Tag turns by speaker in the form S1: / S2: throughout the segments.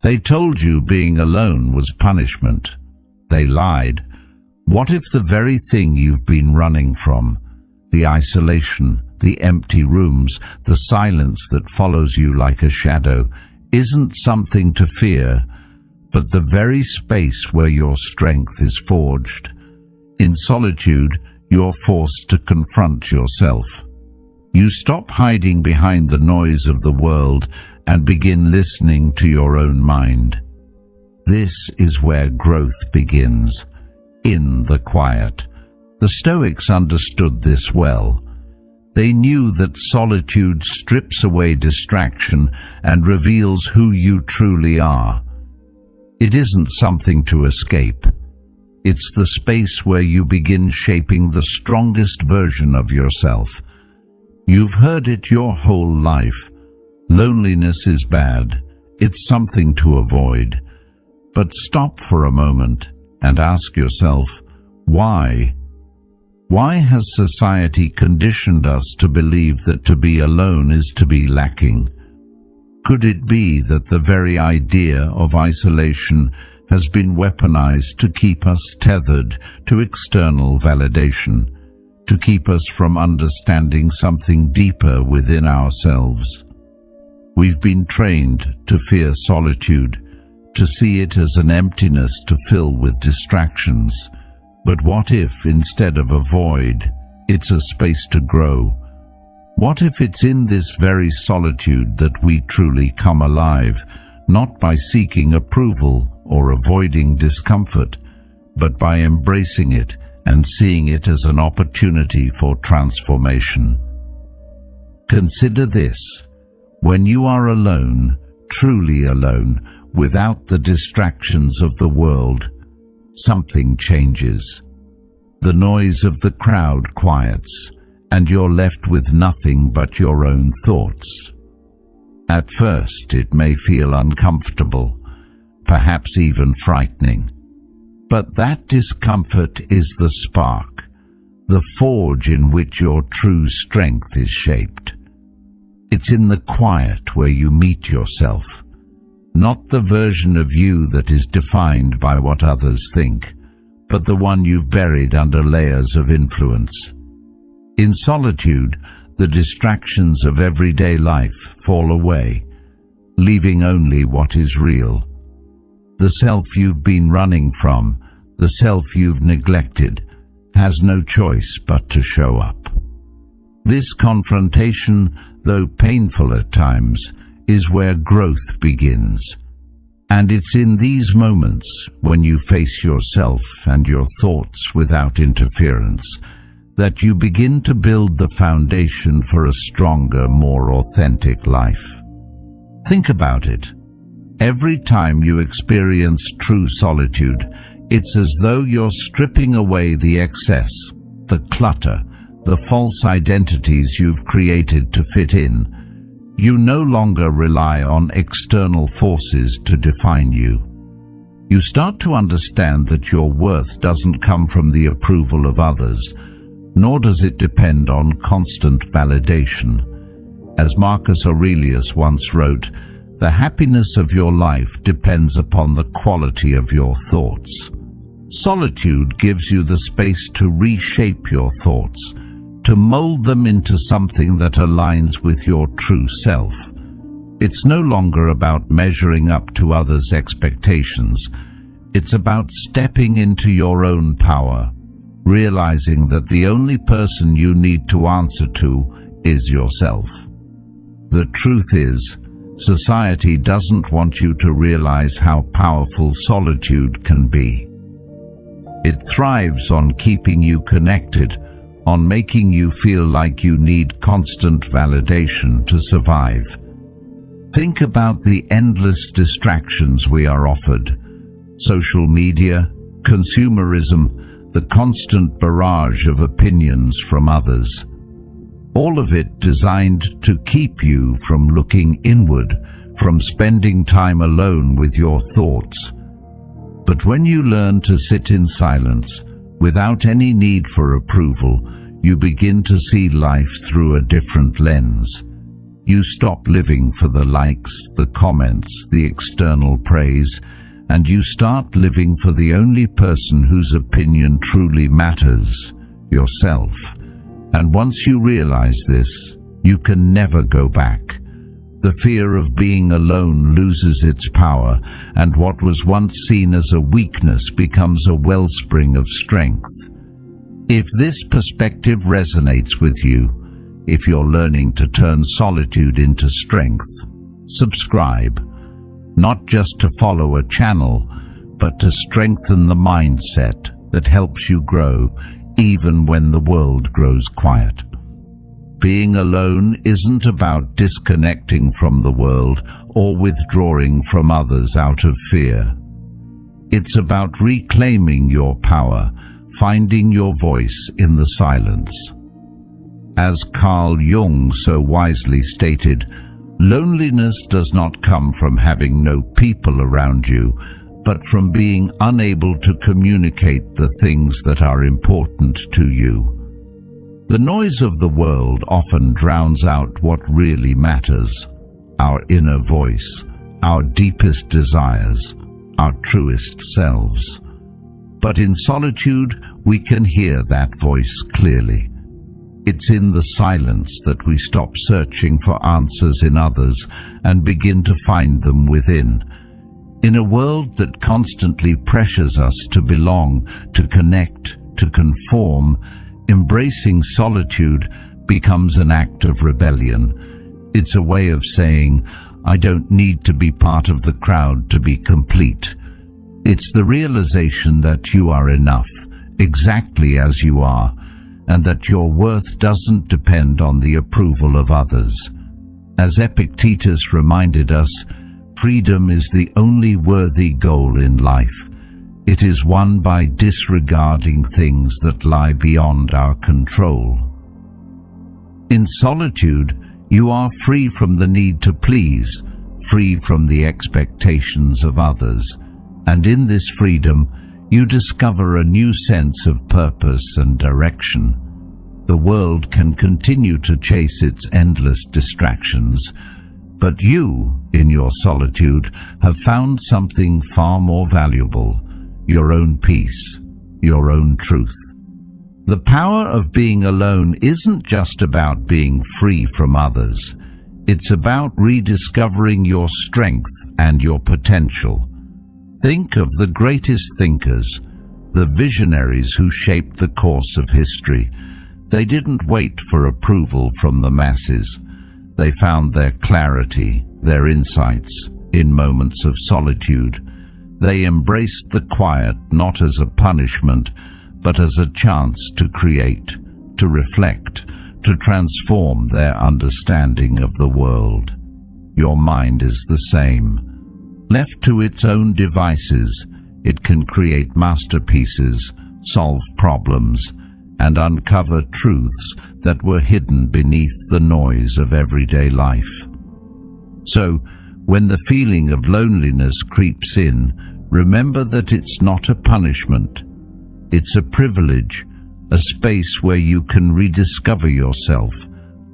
S1: They told you being alone was punishment. They lied. What if the very thing you've been running from, the isolation, the empty rooms, the silence that follows you like a shadow, isn't something to fear, but the very space where your strength is forged? In solitude, you're forced to confront yourself. You stop hiding behind the noise of the world and begin listening to your own mind. This is where growth begins, in the quiet. The Stoics understood this well. They knew that solitude strips away distraction and reveals who you truly are. It isn't something to escape. It's the space where you begin shaping the strongest version of yourself. You've heard it your whole life. Loneliness is bad. It's something to avoid. But stop for a moment and ask yourself, why? Why has society conditioned us to believe that to be alone is to be lacking? Could it be that the very idea of isolation has been weaponized to keep us tethered to external validation, to keep us from understanding something deeper within ourselves? We've been trained to fear solitude, to see it as an emptiness to fill with distractions. But what if, instead of a void, it's a space to grow? What if it's in this very solitude that we truly come alive, not by seeking approval or avoiding discomfort, but by embracing it and seeing it as an opportunity for transformation? Consider this. When you are alone, truly alone, without the distractions of the world, something changes. The noise of the crowd quiets, and you're left with nothing but your own thoughts. At first, it may feel uncomfortable, perhaps even frightening. But that discomfort is the spark, the forge in which your true strength is shaped. It's in the quiet where you meet yourself, not the version of you that is defined by what others think, but the one you've buried under layers of influence. In solitude, the distractions of everyday life fall away, leaving only what is real. The self you've been running from, the self you've neglected, has no choice but to show up. This confrontation, though painful at times, is where growth begins. And it's in these moments, when you face yourself and your thoughts without interference, that you begin to build the foundation for a stronger, more authentic life. Think about it. Every time you experience true solitude, it's as though you're stripping away the excess, the clutter, the false identities you've created to fit in. You no longer rely on external forces to define you. You start to understand that your worth doesn't come from the approval of others, nor does it depend on constant validation. As Marcus Aurelius once wrote, "The happiness of your life depends upon the quality of your thoughts." Solitude gives you the space to reshape your thoughts, to mold them into something that aligns with your true self. It's no longer about measuring up to others' expectations. It's about stepping into your own power, realizing that the only person you need to answer to is yourself. The truth is, society doesn't want you to realize how powerful solitude can be. It thrives on keeping you connected, on making you feel like you need constant validation to survive. Think about the endless distractions we are offered. Social media, consumerism, the constant barrage of opinions from others. All of it designed to keep you from looking inward, from spending time alone with your thoughts. But when you learn to sit in silence, without any need for approval, you begin to see life through a different lens. You stop living for the likes, the comments, the external praise, and you start living for the only person whose opinion truly matters, yourself. And once you realize this, you can never go back. The fear of being alone loses its power, and what was once seen as a weakness becomes a wellspring of strength. If this perspective resonates with you, if you're learning to turn solitude into strength, subscribe, not just to follow a channel, but to strengthen the mindset that helps you grow even when the world grows quiet. Being alone isn't about disconnecting from the world or withdrawing from others out of fear. It's about reclaiming your power, finding your voice in the silence. As Carl Jung so wisely stated, loneliness does not come from having no people around you, but from being unable to communicate the things that are important to you. The noise of the world often drowns out what really matters: our inner voice, our deepest desires, our truest selves. But in solitude, we can hear that voice clearly. It's in the silence that we stop searching for answers in others and begin to find them within. In a world that constantly pressures us to belong, to connect, to conform, embracing solitude becomes an act of rebellion. It's a way of saying, I don't need to be part of the crowd to be complete. It's the realization that you are enough, exactly as you are, and that your worth doesn't depend on the approval of others. As Epictetus reminded us, freedom is the only worthy goal in life. It is won by disregarding things that lie beyond our control. In solitude, you are free from the need to please, free from the expectations of others, and in this freedom, you discover a new sense of purpose and direction. The world can continue to chase its endless distractions, but you, in your solitude, have found something far more valuable: your own peace, your own truth. The power of being alone isn't just about being free from others. It's about rediscovering your strength and your potential. Think of the greatest thinkers, the visionaries who shaped the course of history. They didn't wait for approval from the masses. They found their clarity, their insights, in moments of solitude. They embraced the quiet not as a punishment, but as a chance to create, to reflect, to transform their understanding of the world. Your mind is the same. Left to its own devices, it can create masterpieces, solve problems, and uncover truths that were hidden beneath the noise of everyday life. So, when the feeling of loneliness creeps in, remember that it's not a punishment. It's a privilege, a space where you can rediscover yourself,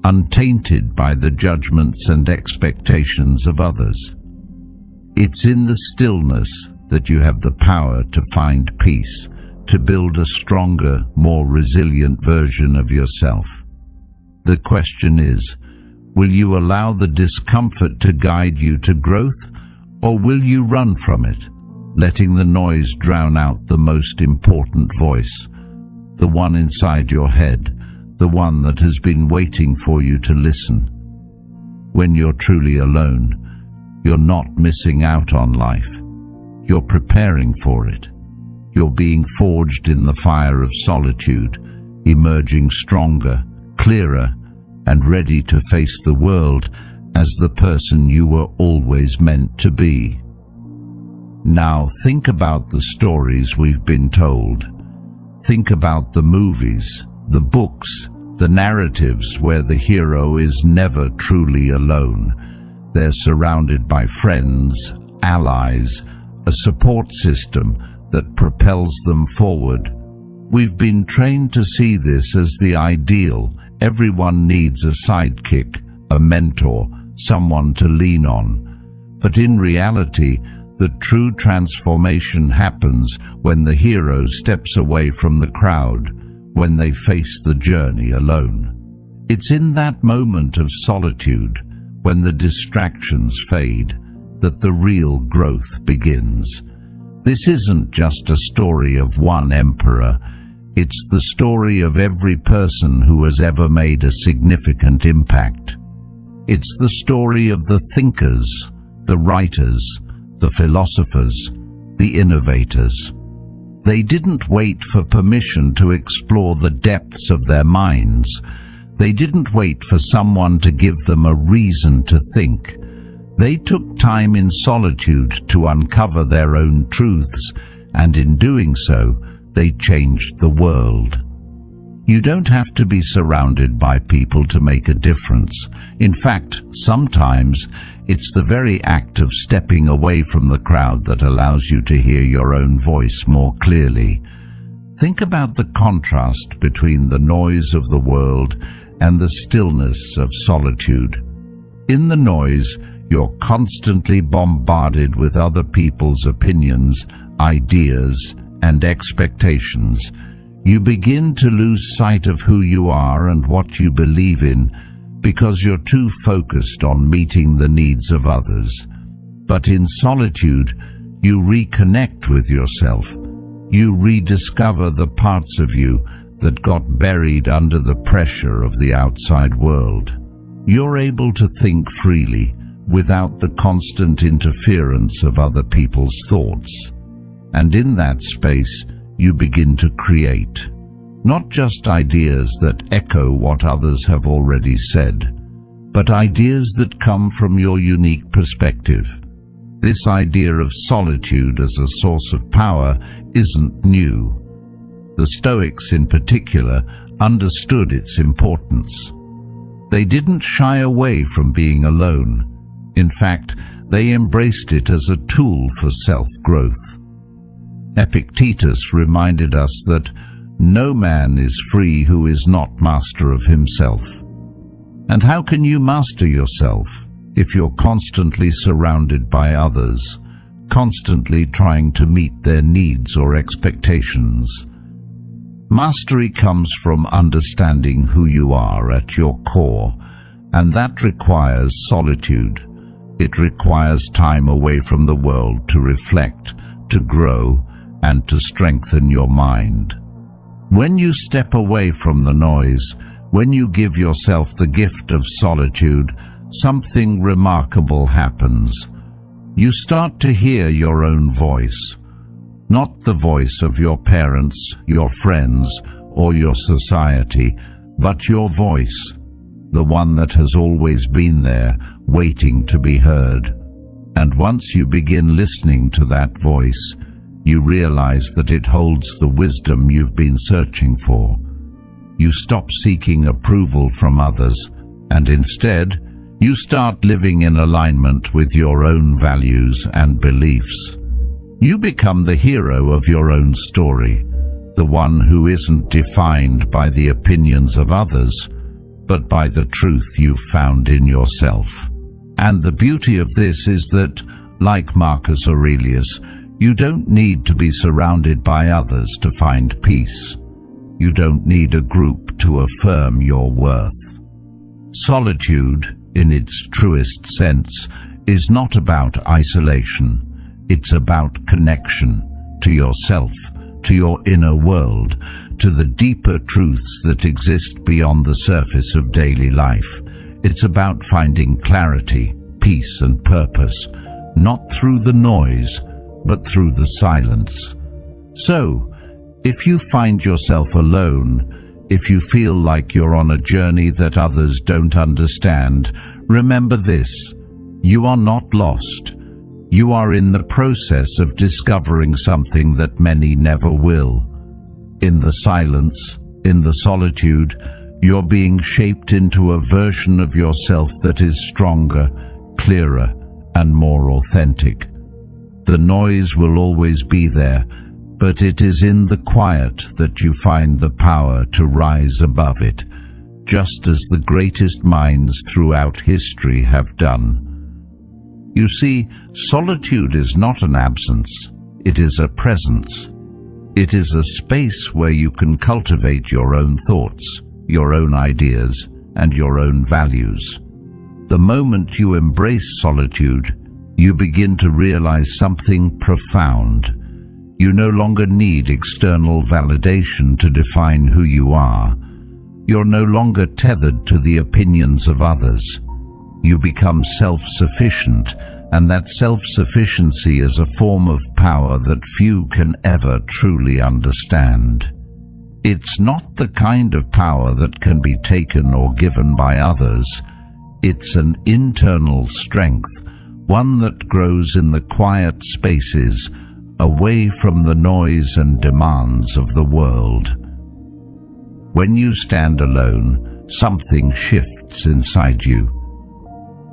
S1: untainted by the judgments and expectations of others. It's in the stillness that you have the power to find peace, to build a stronger, more resilient version of yourself. The question is, will you allow the discomfort to guide you to growth, or will you run from it, letting the noise drown out the most important voice, the one inside your head, the one that has been waiting for you to listen? When you're truly alone, you're not missing out on life. You're preparing for it. You're being forged in the fire of solitude, emerging stronger, clearer, and ready to face the world as the person you were always meant to be. Now think about the stories we've been told. Think about the movies, the books, the narratives where the hero is never truly alone. They're surrounded by friends, allies, a support system that propels them forward. We've been trained to see this as the ideal. Everyone needs a sidekick, a mentor, someone to lean on. But in reality, the true transformation happens when the hero steps away from the crowd, when they face the journey alone. It's in that moment of solitude, when the distractions fade, that the real growth begins. This isn't just a story of one emperor. It's the story of every person who has ever made a significant impact. It's the story of the thinkers, the writers, the philosophers, the innovators. They didn't wait for permission to explore the depths of their minds. They didn't wait for someone to give them a reason to think. They took time in solitude to uncover their own truths, and in doing so, they changed the world. You don't have to be surrounded by people to make a difference. In fact, sometimes it's the very act of stepping away from the crowd that allows you to hear your own voice more clearly. Think about the contrast between the noise of the world and the stillness of solitude. In the noise, you're constantly bombarded with other people's opinions, ideas, and expectations. You begin to lose sight of who you are and what you believe in because you're too focused on meeting the needs of others. But in solitude, you reconnect with yourself. You rediscover the parts of you that got buried under the pressure of the outside world. You're able to think freely, without the constant interference of other people's thoughts. And in that space, you begin to create, not just ideas that echo what others have already said, but ideas that come from your unique perspective. This idea of solitude as a source of power isn't new. The Stoics in particular understood its importance. They didn't shy away from being alone. In fact, they embraced it as a tool for self-growth. Epictetus reminded us that no man is free who is not master of himself. And how can you master yourself if you're constantly surrounded by others, constantly trying to meet their needs or expectations? Mastery comes from understanding who you are at your core, and that requires solitude. It requires time away from the world to reflect, to grow, and to strengthen your mind. When you step away from the noise, when you give yourself the gift of solitude, something remarkable happens. You start to hear your own voice, not the voice of your parents, your friends, or your society, but your voice, the one that has always been there, waiting to be heard. And once you begin listening to that voice, you realize that it holds the wisdom you've been searching for. You stop seeking approval from others, and instead, you start living in alignment with your own values and beliefs. You become the hero of your own story, the one who isn't defined by the opinions of others, but by the truth you've found in yourself. And the beauty of this is that, like Marcus Aurelius, you don't need to be surrounded by others to find peace. You don't need a group to affirm your worth. Solitude, in its truest sense, is not about isolation. It's about connection to yourself, to your inner world, to the deeper truths that exist beyond the surface of daily life. It's about finding clarity, peace, and purpose, not through the noise, but through the silence. So, if you find yourself alone, if you feel like you're on a journey that others don't understand, remember this: you are not lost. You are in the process of discovering something that many never will. In the silence, in the solitude, you're being shaped into a version of yourself that is stronger, clearer, and more authentic. The noise will always be there, but it is in the quiet that you find the power to rise above it, just as the greatest minds throughout history have done. You see, solitude is not an absence, it is a presence. It is a space where you can cultivate your own thoughts, your own ideas, and your own values. The moment you embrace solitude, you begin to realize something profound. You no longer need external validation to define who you are. You're no longer tethered to the opinions of others. You become self-sufficient, and that self-sufficiency is a form of power that few can ever truly understand. It's not the kind of power that can be taken or given by others. It's an internal strength, one that grows in the quiet spaces, away from the noise and demands of the world. When you stand alone, something shifts inside you.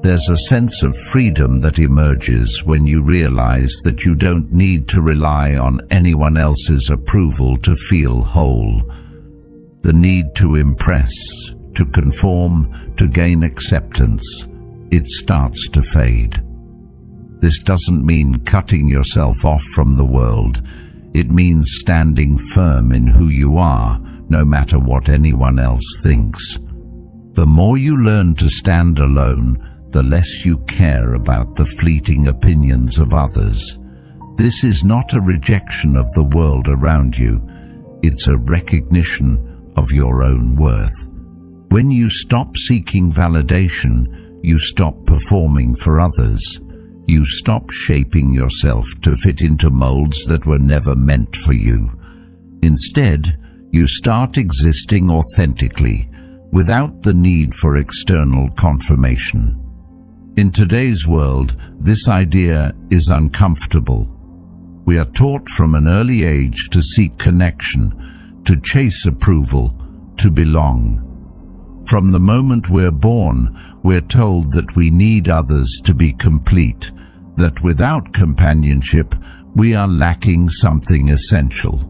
S1: There's a sense of freedom that emerges when you realize that you don't need to rely on anyone else's approval to feel whole. The need to impress, to conform, to gain acceptance, it starts to fade. This doesn't mean cutting yourself off from the world. It means standing firm in who you are, no matter what anyone else thinks. The more you learn to stand alone, the less you care about the fleeting opinions of others. This is not a rejection of the world around you. It's a recognition of your own worth. When you stop seeking validation, you stop performing for others. You stop shaping yourself to fit into molds that were never meant for you. Instead, you start existing authentically, without the need for external confirmation. In today's world, this idea is uncomfortable. We are taught from an early age to seek connection, to chase approval, to belong. From the moment we're born, we're told that we need others to be complete, that without companionship, we are lacking something essential.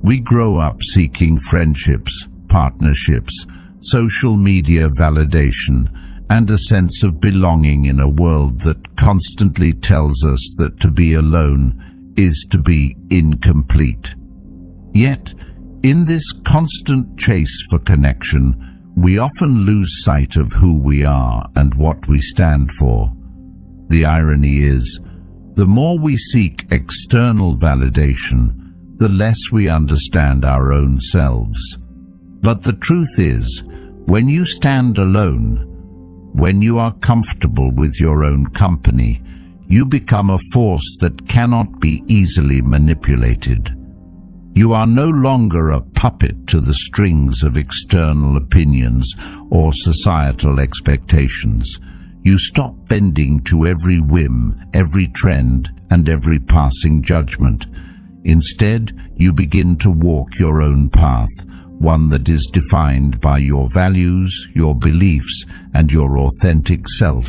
S1: We grow up seeking friendships, partnerships, social media validation, and a sense of belonging in a world that constantly tells us that to be alone is to be incomplete. Yet, in this constant chase for connection, we often lose sight of who we are and what we stand for. The irony is, the more we seek external validation, the less we understand our own selves. But the truth is, when you stand alone, when you are comfortable with your own company, you become a force that cannot be easily manipulated. You are no longer a puppet to the strings of external opinions or societal expectations. You stop bending to every whim, every trend, and every passing judgment. Instead, you begin to walk your own path, one that is defined by your values, your beliefs, and your authentic self.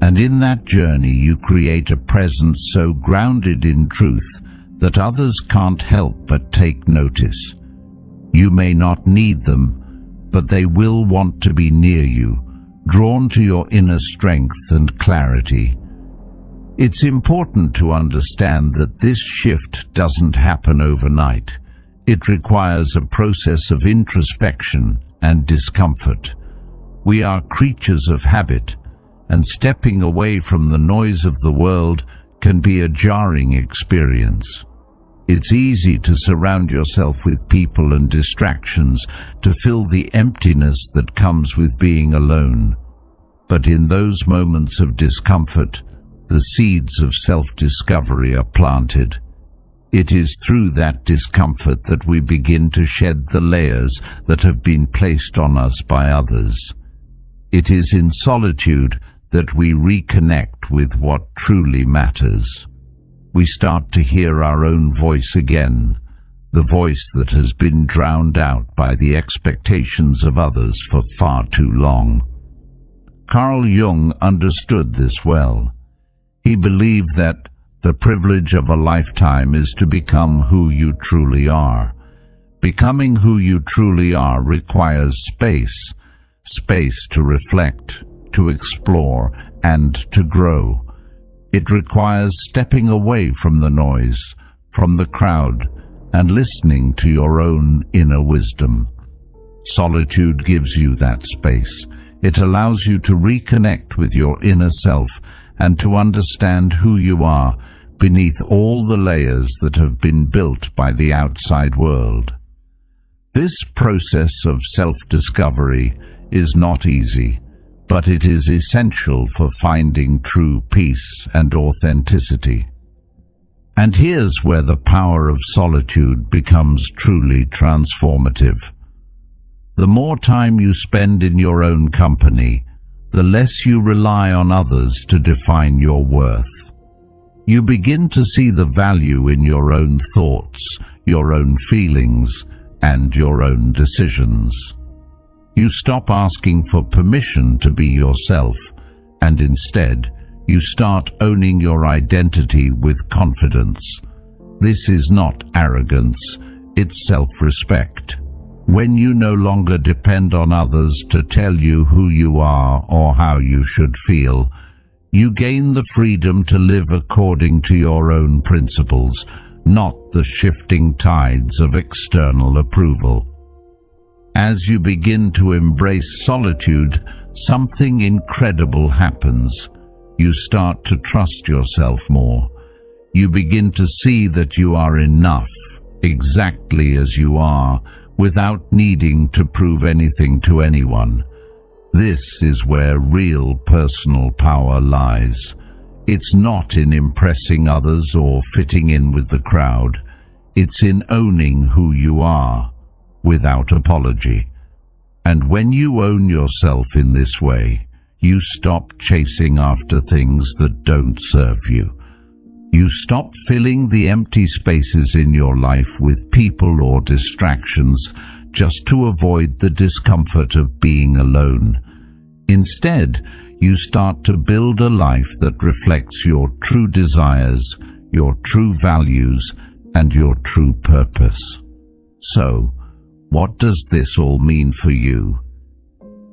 S1: And in that journey, you create a presence so grounded in truth that others can't help but take notice. You may not need them, but they will want to be near you, drawn to your inner strength and clarity. It's important to understand that this shift doesn't happen overnight. It requires a process of introspection and discomfort. We are creatures of habit, and stepping away from the noise of the world can be a jarring experience. It's easy to surround yourself with people and distractions to fill the emptiness that comes with being alone. But in those moments of discomfort, the seeds of self-discovery are planted. It is through that discomfort that we begin to shed the layers that have been placed on us by others. It is in solitude that we reconnect with what truly matters. We start to hear our own voice again, the voice that has been drowned out by the expectations of others for far too long. Carl Jung understood this well. He believed that the privilege of a lifetime is to become who you truly are. Becoming who you truly are requires space, space to reflect, to explore, and to grow. It requires stepping away from the noise, from the crowd, and listening to your own inner wisdom. Solitude gives you that space. It allows you to reconnect with your inner self and to understand who you are beneath all the layers that have been built by the outside world. This process of self-discovery is not easy, but it is essential for finding true peace and authenticity. And here's where the power of solitude becomes truly transformative. The more time you spend in your own company, the less you rely on others to define your worth. You begin to see the value in your own thoughts, your own feelings, and your own decisions. You stop asking for permission to be yourself, and instead, you start owning your identity with confidence. This is not arrogance, it's self-respect. When you no longer depend on others to tell you who you are or how you should feel, you gain the freedom to live according to your own principles, not the shifting tides of external approval. As you begin to embrace solitude, something incredible happens. You start to trust yourself more. You begin to see that you are enough, exactly as you are, without needing to prove anything to anyone. This is where real personal power lies. It's not in impressing others or fitting in with the crowd. It's in owning who you are, without apology. And when you own yourself in this way, you stop chasing after things that don't serve you. You stop filling the empty spaces in your life with people or distractions just to avoid the discomfort of being alone. Instead, you start to build a life that reflects your true desires, your true values, and your true purpose. So, what does this all mean for you?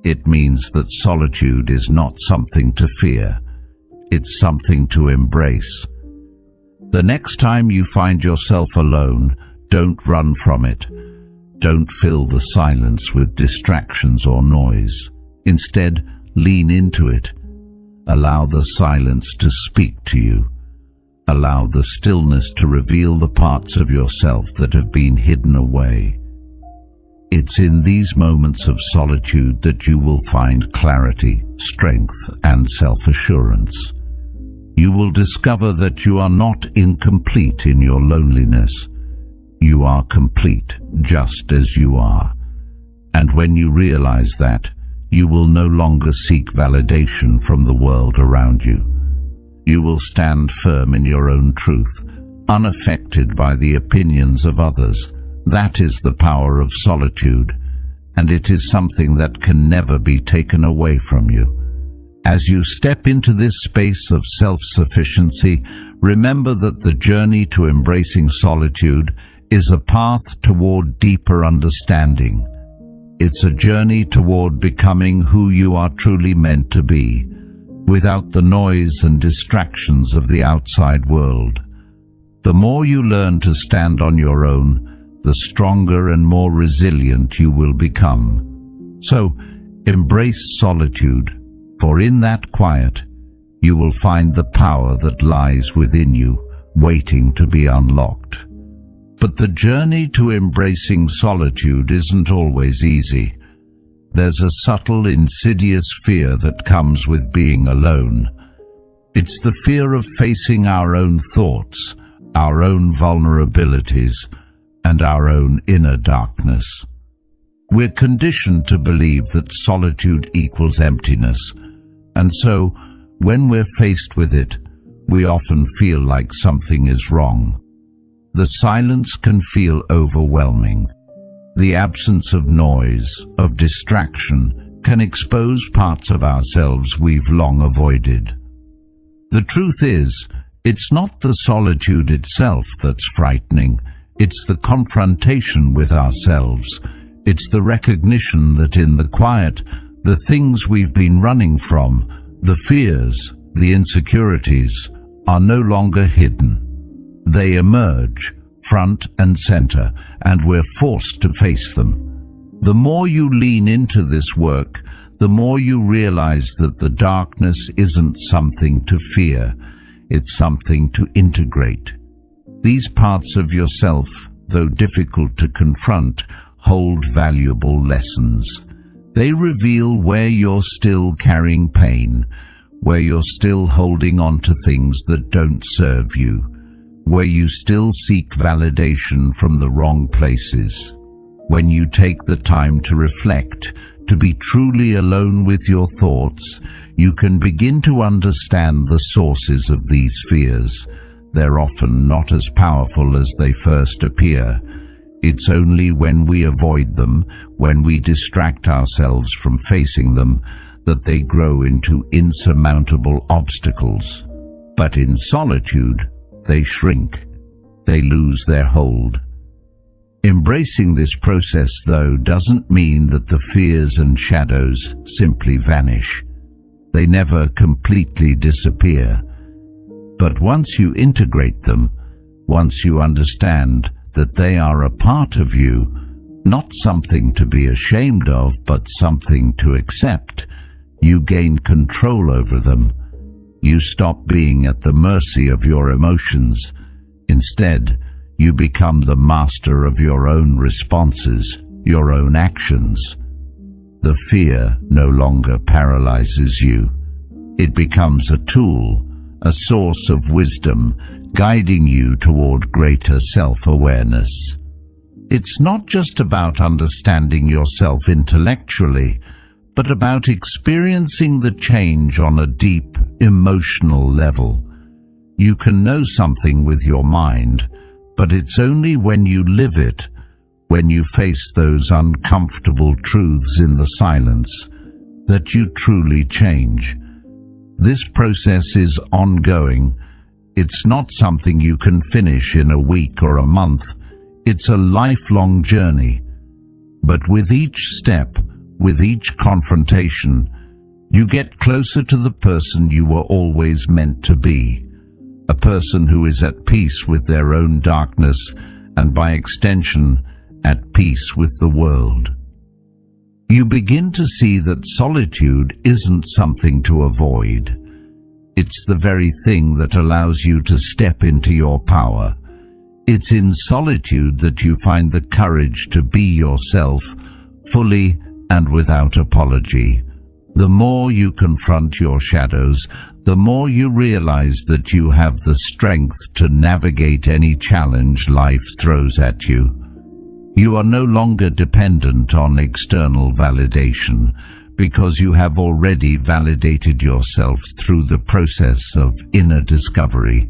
S1: It means that solitude is not something to fear. It's something to embrace. The next time you find yourself alone, don't run from it. Don't fill the silence with distractions or noise. Instead, lean into it. Allow the silence to speak to you. Allow the stillness to reveal the parts of yourself that have been hidden away. It's in these moments of solitude that you will find clarity, strength, and self-assurance. You will discover that you are not incomplete in your loneliness. You are complete just as you are. And when you realize that, you will no longer seek validation from the world around you. You will stand firm in your own truth, unaffected by the opinions of others. That is the power of solitude, and it is something that can never be taken away from you. As you step into this space of self-sufficiency, remember that the journey to embracing solitude is a path toward deeper understanding. It's a journey toward becoming who you are truly meant to be, without the noise and distractions of the outside world. The more you learn to stand on your own, the stronger and more resilient you will become. So, embrace solitude, for in that quiet, you will find the power that lies within you, waiting to be unlocked. But the journey to embracing solitude isn't always easy. There's a subtle, insidious fear that comes with being alone. It's the fear of facing our own thoughts, our own vulnerabilities, and our own inner darkness. We're conditioned to believe that solitude equals emptiness, and so, when we're faced with it, we often feel like something is wrong. The silence can feel overwhelming. The absence of noise, of distraction, can expose parts of ourselves we've long avoided. The truth is, it's not the solitude itself that's frightening, It's the confrontation with ourselves. It's the recognition that in the quiet, the things we've been running from, the fears, the insecurities, are no longer hidden. They emerge, front and center, and we're forced to face them. The more you lean into this work, the more you realize that the darkness isn't something to fear, it's something to integrate. These parts of yourself, though difficult to confront, hold valuable lessons. They reveal where you're still carrying pain, where you're still holding on to things that don't serve you, where you still seek validation from the wrong places. When you take the time to reflect, to be truly alone with your thoughts, you can begin to understand the sources of these fears. They're often not as powerful as they first appear. It's only when we avoid them, when we distract ourselves from facing them, that they grow into insurmountable obstacles. But in solitude, they shrink. They lose their hold. Embracing this process, though, doesn't mean that the fears and shadows simply vanish. They never completely disappear. But once you integrate them, once you understand that they are a part of you, not something to be ashamed of, but something to accept, you gain control over them. You stop being at the mercy of your emotions. Instead, you become the master of your own responses, your own actions. The fear no longer paralyzes you. It becomes a tool, a source of wisdom, guiding you toward greater self-awareness. It's not just about understanding yourself intellectually, but about experiencing the change on a deep, emotional level. You can know something with your mind, but it's only when you live it, when you face those uncomfortable truths in the silence, that you truly change. This process is ongoing. It's not something you can finish in a week or a month. It's a lifelong journey. But with each step, with each confrontation, you get closer to the person you were always meant to be, a person who is at peace with their own darkness and, by extension, at peace with the world. You begin to see that solitude isn't something to avoid. It's the very thing that allows you to step into your power. It's in solitude that you find the courage to be yourself, fully and without apology. The more you confront your shadows, the more you realize that you have the strength to navigate any challenge life throws at you. You are no longer dependent on external validation, because you have already validated yourself through the process of inner discovery.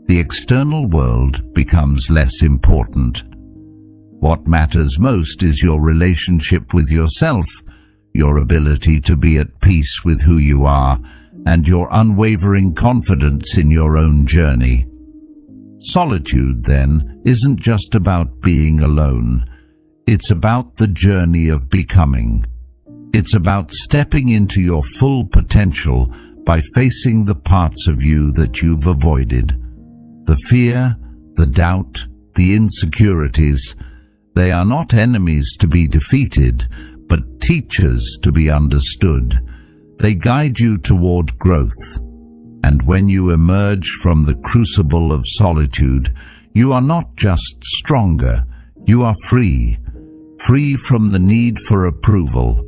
S1: The external world becomes less important. What matters most is your relationship with yourself, your ability to be at peace with who you are, and your unwavering confidence in your own journey. Solitude, then, isn't just about being alone. It's about the journey of becoming. It's about stepping into your full potential by facing the parts of you that you've avoided. The fear, the doubt, the insecurities, they are not enemies to be defeated, but teachers to be understood. They guide you toward growth. And when you emerge from the crucible of solitude, you are not just stronger, you are free. Free from the need for approval,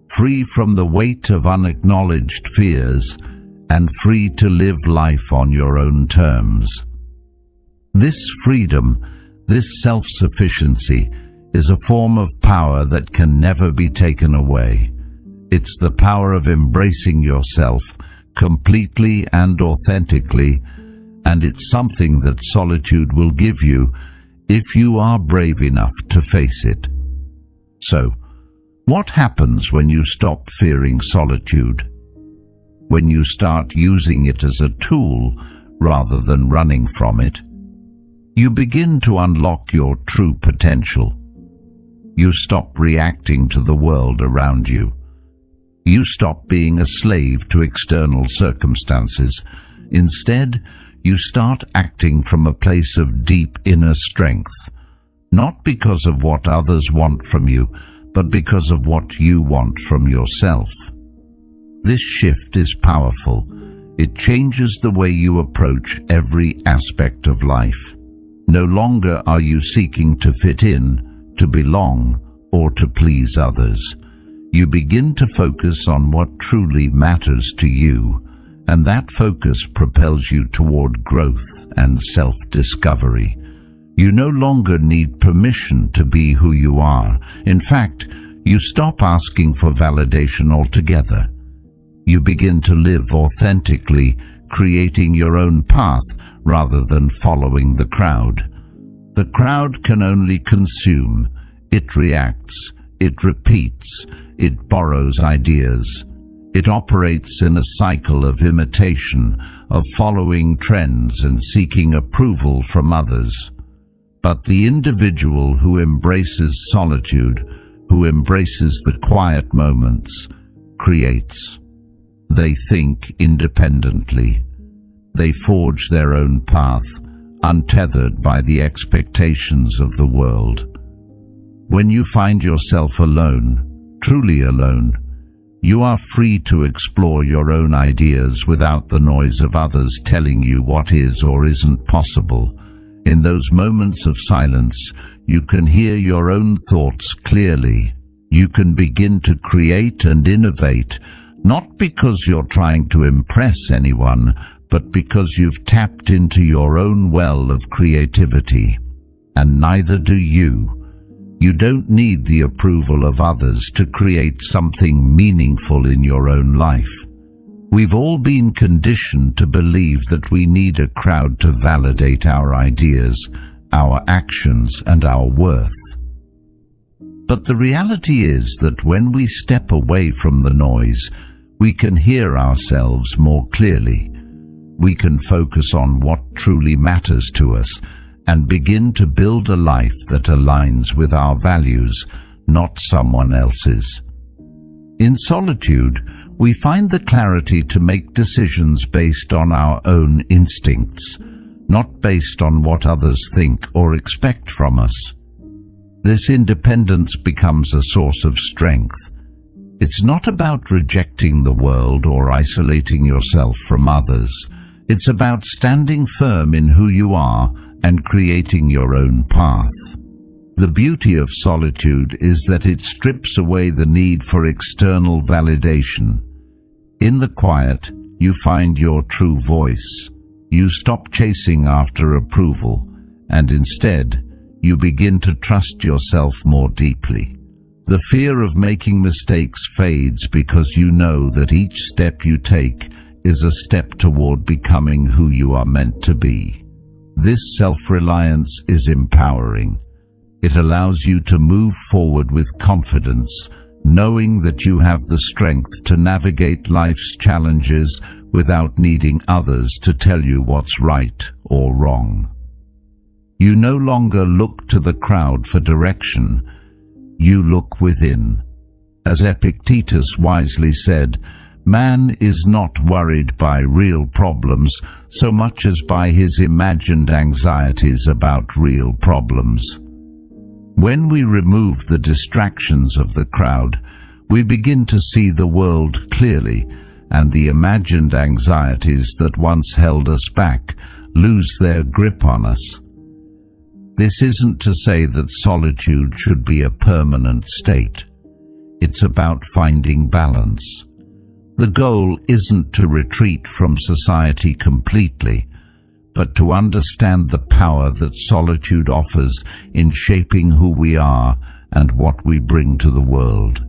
S1: free from the weight of unacknowledged fears, and free to live life on your own terms. This freedom, this self-sufficiency, is a form of power that can never be taken away. It's the power of embracing yourself completely and authentically, and it's something that solitude will give you if you are brave enough to face it. So, what happens when you stop fearing solitude? When you start using it as a tool rather than running from it? You begin to unlock your true potential. You stop reacting to the world around you. You stop being a slave to external circumstances. Instead, you start acting from a place of deep inner strength, not because of what others want from you, but because of what you want from yourself. This shift is powerful. It changes the way you approach every aspect of life. No longer are you seeking to fit in, to belong, or to please others. You begin to focus on what truly matters to you, and that focus propels you toward growth and self-discovery. You no longer need permission to be who you are. In fact, you stop asking for validation altogether. You begin to live authentically, creating your own path rather than following the crowd. The crowd can only consume. It reacts, it repeats, it borrows ideas. It operates in a cycle of imitation, of following trends and seeking approval from others. But the individual who embraces solitude, who embraces the quiet moments, creates. They think independently. They forge their own path, untethered by the expectations of the world. When you find yourself alone, truly alone, you are free to explore your own ideas without the noise of others telling you what is or isn't possible. In those moments of silence, you can hear your own thoughts clearly. You can begin to create and innovate, not because you're trying to impress anyone, but because you've tapped into your own well of creativity. And neither do you. You don't need the approval of others to create something meaningful in your own life. We've all been conditioned to believe that we need a crowd to validate our ideas, our actions, and our worth. But the reality is that when we step away from the noise, we can hear ourselves more clearly. We can focus on what truly matters to us and begin to build a life that aligns with our values, not someone else's. In solitude, we find the clarity to make decisions based on our own instincts, not based on what others think or expect from us. This independence becomes a source of strength. It's not about rejecting the world or isolating yourself from others. It's about standing firm in who you are and creating your own path. The beauty of solitude is that it strips away the need for external validation. In the quiet, you find your true voice. You stop chasing after approval, and instead, you begin to trust yourself more deeply. The fear of making mistakes fades because you know that each step you take is a step toward becoming who you are meant to be. This self-reliance is empowering. It allows you to move forward with confidence, knowing that you have the strength to navigate life's challenges without needing others to tell you what's right or wrong. You no longer look to the crowd for direction. You look within. As Epictetus wisely said, man is not worried by real problems so much as by his imagined anxieties about real problems. When we remove the distractions of the crowd, we begin to see the world clearly, and the imagined anxieties that once held us back lose their grip on us. This isn't to say that solitude should be a permanent state. It's about finding balance. The goal isn't to retreat from society completely, but to understand the power that solitude offers in shaping who we are and what we bring to the world.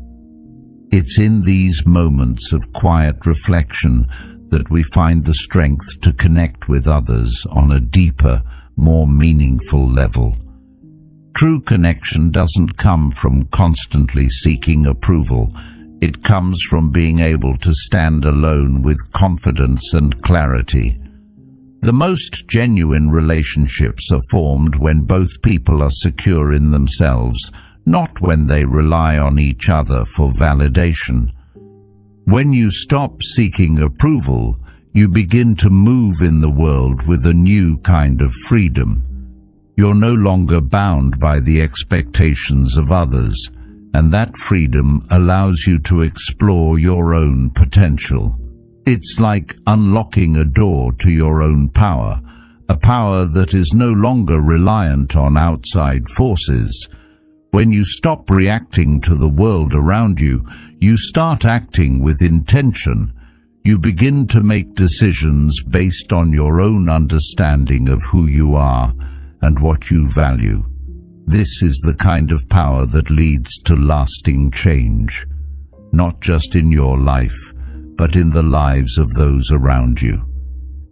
S1: It's in these moments of quiet reflection that we find the strength to connect with others on a deeper, more meaningful level. True connection doesn't come from constantly seeking approval. It comes from being able to stand alone with confidence and clarity. The most genuine relationships are formed when both people are secure in themselves, not when they rely on each other for validation. When you stop seeking approval, you begin to move in the world with a new kind of freedom. You're no longer bound by the expectations of others, and that freedom allows you to explore your own potential. It's like unlocking a door to your own power, a power that is no longer reliant on outside forces. When you stop reacting to the world around you, you start acting with intention. You begin to make decisions based on your own understanding of who you are and what you value. This is the kind of power that leads to lasting change, not just in your life, but in the lives of those around you.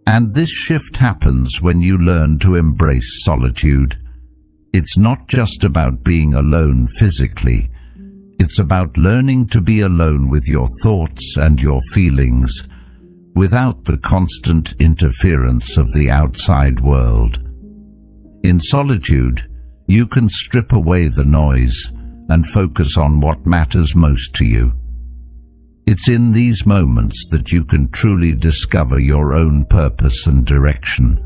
S1: And this shift happens when you learn to embrace solitude. It's not just about being alone physically. It's about learning to be alone with your thoughts and your feelings, without the constant interference of the outside world. In solitude, you can strip away the noise and focus on what matters most to you. It's in these moments that you can truly discover your own purpose and direction,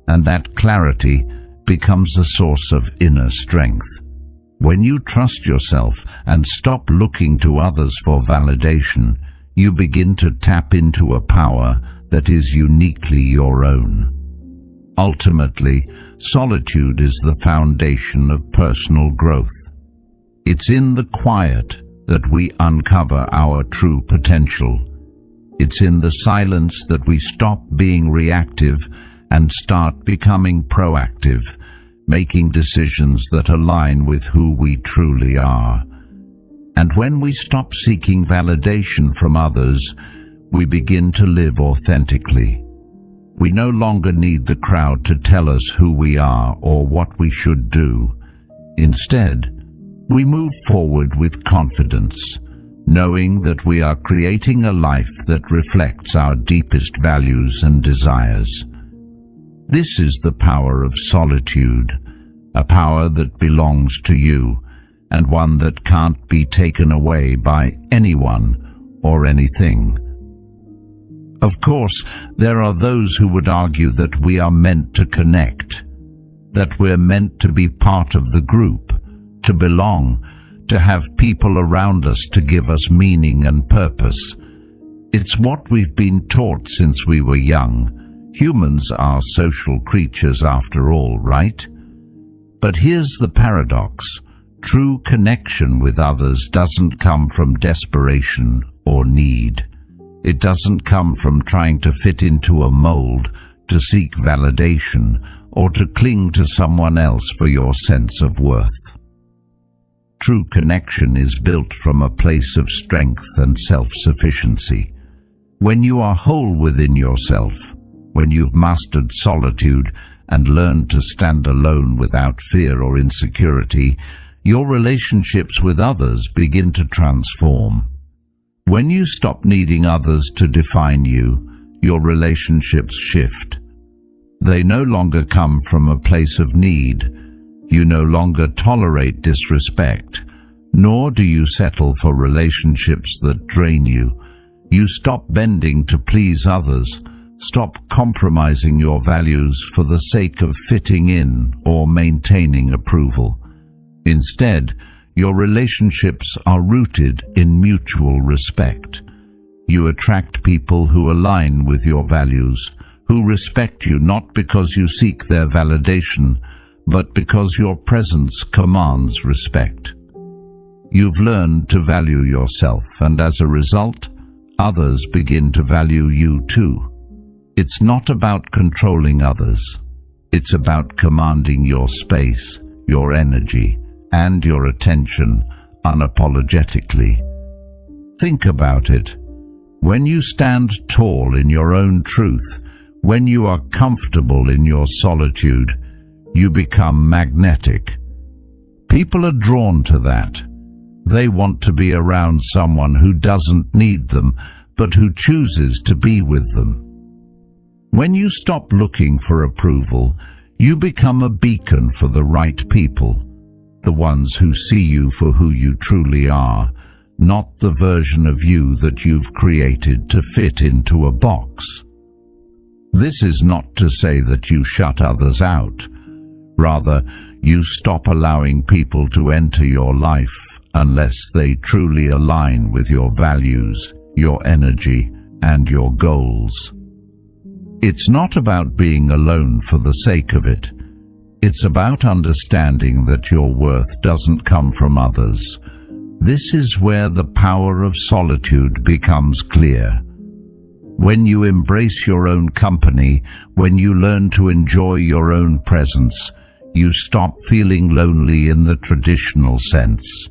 S1: and that clarity becomes a source of inner strength. When you trust yourself and stop looking to others for validation, you begin to tap into a power that is uniquely your own. Ultimately, solitude is the foundation of personal growth. It's in the quiet that we uncover our true potential. It's in the silence that we stop being reactive and start becoming proactive, making decisions that align with who we truly are. And when we stop seeking validation from others, we begin to live authentically. We no longer need the crowd to tell us who we are or what we should do. Instead, we move forward with confidence, knowing that we are creating a life that reflects our deepest values and desires. This is the power of solitude, a power that belongs to you, and one that can't be taken away by anyone or anything. Of course, there are those who would argue that we are meant to connect, that we're meant to be part of the group, to belong, to have people around us to give us meaning and purpose. It's what we've been taught since we were young. Humans are social creatures after all, right? But here's the paradox. True connection with others doesn't come from desperation or need. It doesn't come from trying to fit into a mold, to seek validation, or to cling to someone else for your sense of worth. True connection is built from a place of strength and self-sufficiency. When you are whole within yourself, when you've mastered solitude and learned to stand alone without fear or insecurity, your relationships with others begin to transform. When you stop needing others to define you, your relationships shift. They no longer come from a place of need. You no longer tolerate disrespect, nor do you settle for relationships that drain you. You stop bending to please others, stop compromising your values for the sake of fitting in or maintaining approval. Instead, your relationships are rooted in mutual respect. You attract people who align with your values, who respect you not because you seek their validation, but because your presence commands respect. You've learned to value yourself, and as a result, others begin to value you too. It's not about controlling others. It's about commanding your space, your energy, and your attention unapologetically. Think about it. When you stand tall in your own truth, when you are comfortable in your solitude, you become magnetic. People are drawn to that. They want to be around someone who doesn't need them, but who chooses to be with them. When you stop looking for approval, you become a beacon for the right people, the ones who see you for who you truly are, not the version of you that you've created to fit into a box. This is not to say that you shut others out. Rather, you stop allowing people to enter your life unless they truly align with your values, your energy, and your goals. It's not about being alone for the sake of it. It's about understanding that your worth doesn't come from others. This is where the power of solitude becomes clear. When you embrace your own company, when you learn to enjoy your own presence, you stop feeling lonely in the traditional sense.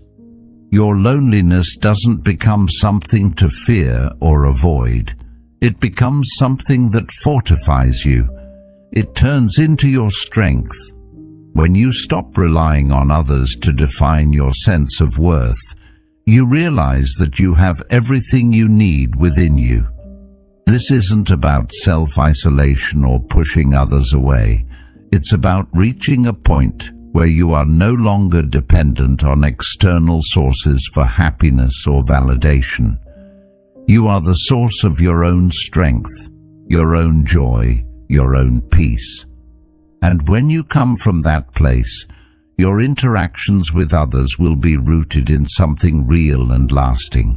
S1: Your loneliness doesn't become something to fear or avoid. It becomes something that fortifies you. It turns into your strength. When you stop relying on others to define your sense of worth, you realize that you have everything you need within you. This isn't about self-isolation or pushing others away. It's about reaching a point where you are no longer dependent on external sources for happiness or validation. You are the source of your own strength, your own joy, your own peace. And when you come from that place, your interactions with others will be rooted in something real and lasting.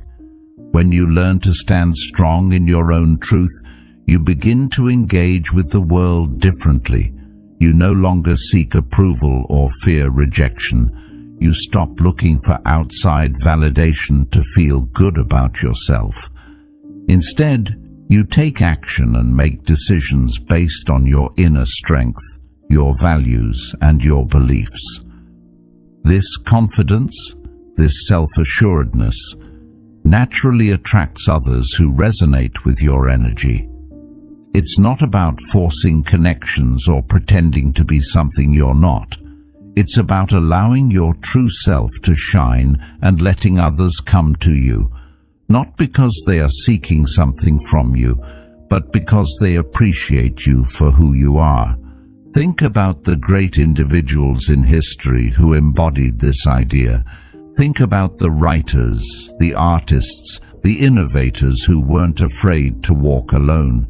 S1: When you learn to stand strong in your own truth, you begin to engage with the world differently. You no longer seek approval or fear rejection. You stop looking for outside validation to feel good about yourself. Instead, you take action and make decisions based on your inner strength, your values, and your beliefs. This confidence, this self-assuredness, naturally attracts others who resonate with your energy. It's not about forcing connections or pretending to be something you're not. It's about allowing your true self to shine and letting others come to you, not because they are seeking something from you, but because they appreciate you for who you are. Think about the great individuals in history who embodied this idea. Think about the writers, the artists, the innovators who weren't afraid to walk alone.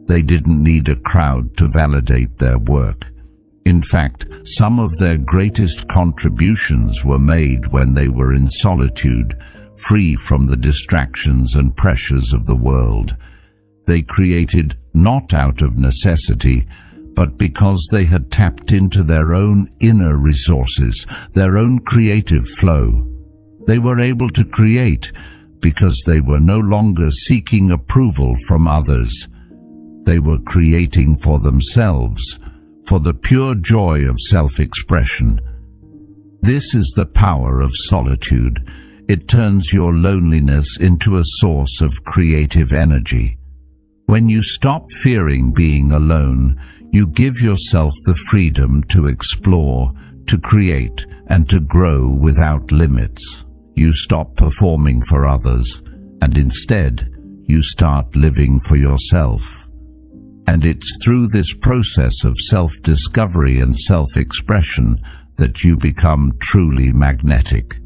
S1: They didn't need a crowd to validate their work. In fact, some of their greatest contributions were made when they were in solitude, free from the distractions and pressures of the world. They created not out of necessity, but because they had tapped into their own inner resources, their own creative flow. They were able to create because they were no longer seeking approval from others. They were creating for themselves, for the pure joy of self-expression. This is the power of solitude. It turns your loneliness into a source of creative energy. When you stop fearing being alone, you give yourself the freedom to explore, to create, and to grow without limits. You stop performing for others, and instead, you start living for yourself. And it's through this process of self-discovery and self-expression that you become truly magnetic.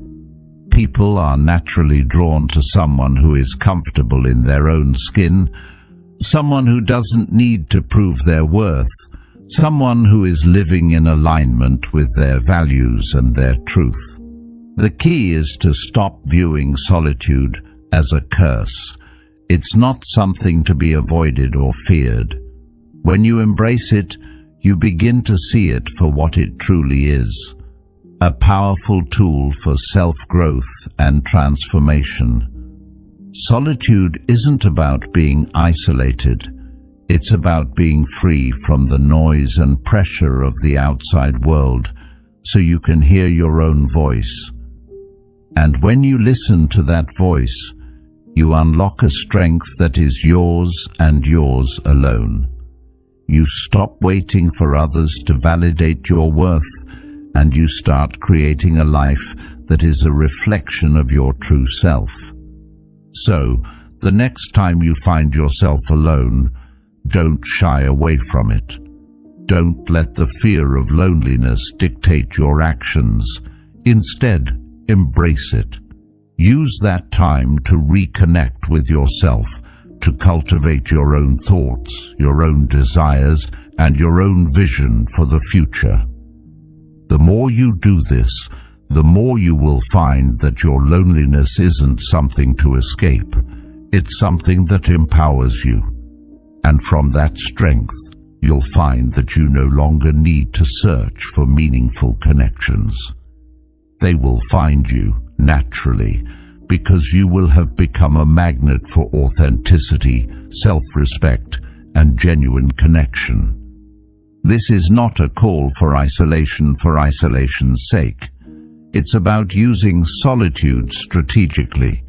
S1: People are naturally drawn to someone who is comfortable in their own skin, someone who doesn't need to prove their worth, someone who is living in alignment with their values and their truth. The key is to stop viewing solitude as a curse. It's not something to be avoided or feared. When you embrace it, you begin to see it for what it truly is, a powerful tool for self-growth and transformation. Solitude isn't about being isolated. It's about being free from the noise and pressure of the outside world so you can hear your own voice. And when you listen to that voice, you unlock a strength that is yours and yours alone. You stop waiting for others to validate your worth, and you start creating a life that is a reflection of your true self. So, the next time you find yourself alone, Don't shy away from it. Don't let the fear of loneliness dictate your actions. Instead, embrace it. Use that time to reconnect with yourself, to cultivate your own thoughts, your own desires, and your own vision for the future. The more you do this, the more you will find that your loneliness isn't something to escape. It's something that empowers you. And from that strength, you'll find that you no longer need to search for meaningful connections. They will find you naturally, because you will have become a magnet for authenticity, self-respect, and genuine connection. This is not a call for isolation's sake. It's about using solitude strategically.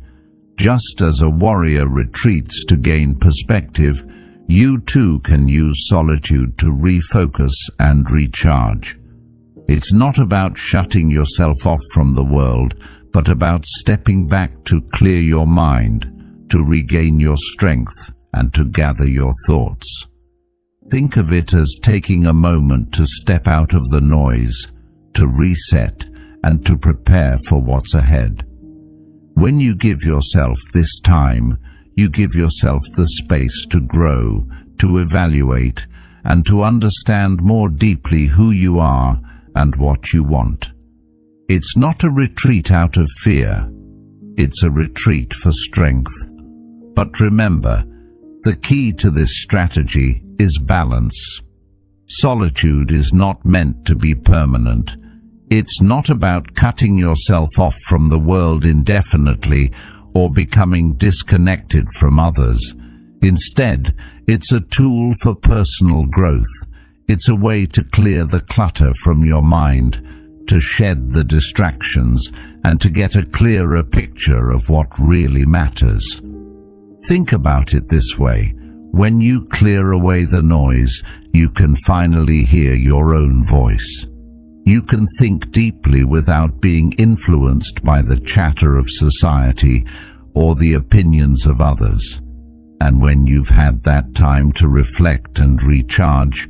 S1: Just as a warrior retreats to gain perspective, you too can use solitude to refocus and recharge. It's not about shutting yourself off from the world, but about stepping back to clear your mind, to regain your strength, and to gather your thoughts. Think of it as taking a moment to step out of the noise, to reset, and to prepare for what's ahead. When you give yourself this time, you give yourself the space to grow, to evaluate, and to understand more deeply who you are and what you want. It's not a retreat out of fear. It's a retreat for strength. But remember, the key to this strategy is balance. Solitude is not meant to be permanent. It's not about cutting yourself off from the world indefinitely or becoming disconnected from others. Instead, it's a tool for personal growth. It's a way to clear the clutter from your mind, to shed the distractions, and to get a clearer picture of what really matters. Think about it this way. When you clear away the noise, you can finally hear your own voice. You can think deeply without being influenced by the chatter of society or the opinions of others. And when you've had that time to reflect and recharge,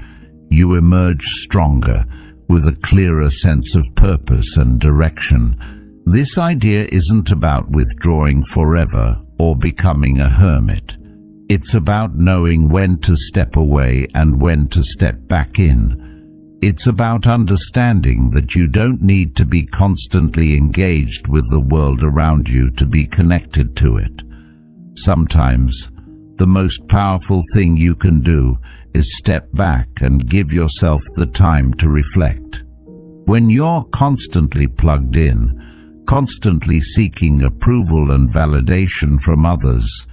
S1: you emerge stronger, with a clearer sense of purpose and direction. This idea isn't about withdrawing forever or becoming a hermit. It's about knowing when to step away and when to step back in. It's about understanding that you don't need to be constantly engaged with the world around you to be connected to it. Sometimes, the most powerful thing you can do is step back and give yourself the time to reflect. When you're constantly plugged in, constantly seeking approval and validation from others,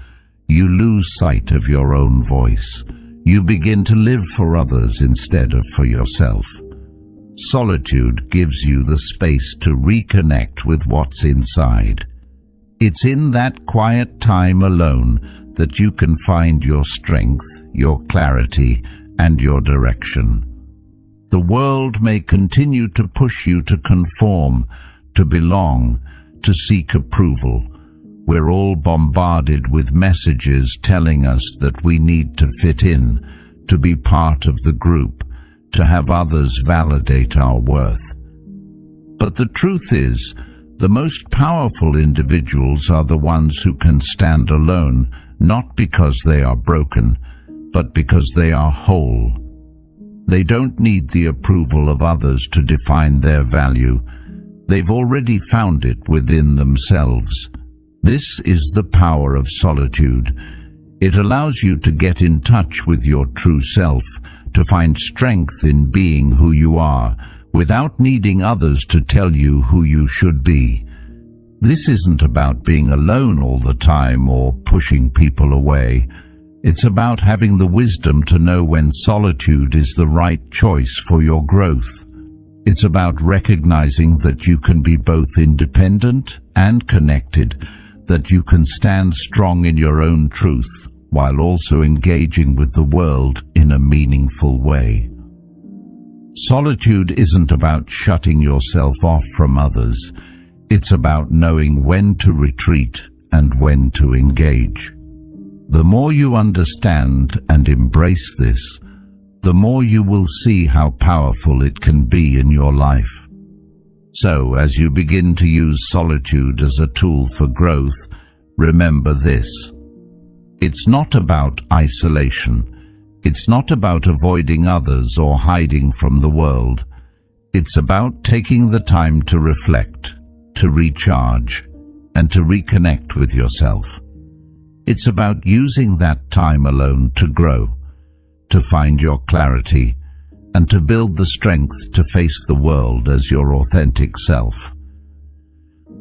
S1: you lose sight of your own voice. You begin to live for others instead of for yourself. Solitude gives you the space to reconnect with what's inside. It's in that quiet time alone that you can find your strength, your clarity, and your direction. The world may continue to push you to conform, to belong, to seek approval. We're all bombarded with messages telling us that we need to fit in, to be part of the group, to have others validate our worth. But the truth is, the most powerful individuals are the ones who can stand alone, not because they are broken, but because they are whole. They don't need the approval of others to define their value. They've already found it within themselves. This is the power of solitude. It allows you to get in touch with your true self, to find strength in being who you are, without needing others to tell you who you should be. This isn't about being alone all the time or pushing people away. It's about having the wisdom to know when solitude is the right choice for your growth. It's about recognizing that you can be both independent and connected, that you can stand strong in your own truth while also engaging with the world in a meaningful way. Solitude isn't about shutting yourself off from others. It's about knowing when to retreat and when to engage. The more you understand and embrace this, the more you will see how powerful it can be in your life. So, as you begin to use solitude as a tool for growth, remember this. It's not about isolation. It's not about avoiding others or hiding from the world. It's about taking the time to reflect, to recharge, and to reconnect with yourself. It's about using that time alone to grow, to find your clarity, and to build the strength to face the world as your authentic self.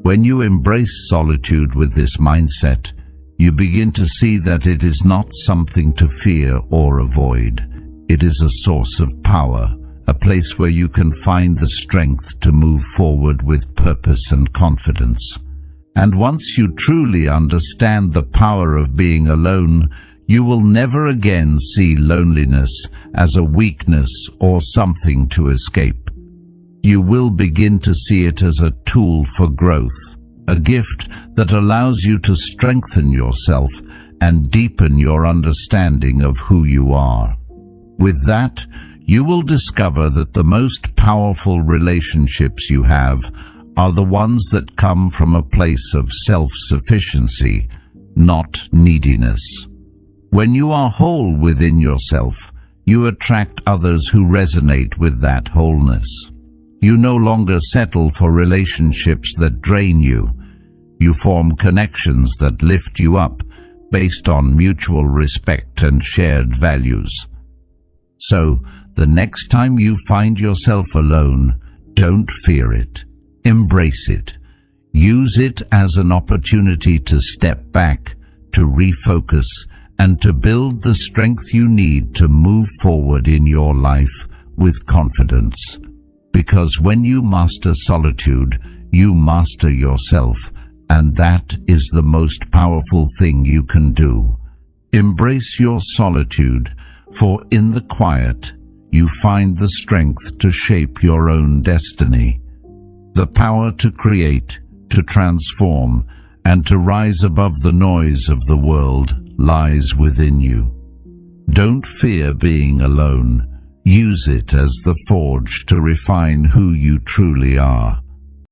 S1: When you embrace solitude with this mindset, you begin to see that it is not something to fear or avoid. It is a source of power, a place where you can find the strength to move forward with purpose and confidence. And once you truly understand the power of being alone, you will never again see loneliness as a weakness or something to escape. You will begin to see it as a tool for growth, a gift that allows you to strengthen yourself and deepen your understanding of who you are. With that, you will discover that the most powerful relationships you have are the ones that come from a place of self-sufficiency, not neediness. When you are whole within yourself, you attract others who resonate with that wholeness. You no longer settle for relationships that drain you. You form connections that lift you up based on mutual respect and shared values. So, the next time you find yourself alone, don't fear it. Embrace it. Use it as an opportunity to step back, to refocus, and to build the strength you need to move forward in your life with confidence. Because when you master solitude, you master yourself, and that is the most powerful thing you can do. Embrace your solitude, for in the quiet, you find the strength to shape your own destiny. The power to create, to transform, and to rise above the noise of the world lies within you. Don't fear being alone. Use it as the forge to refine who you truly are.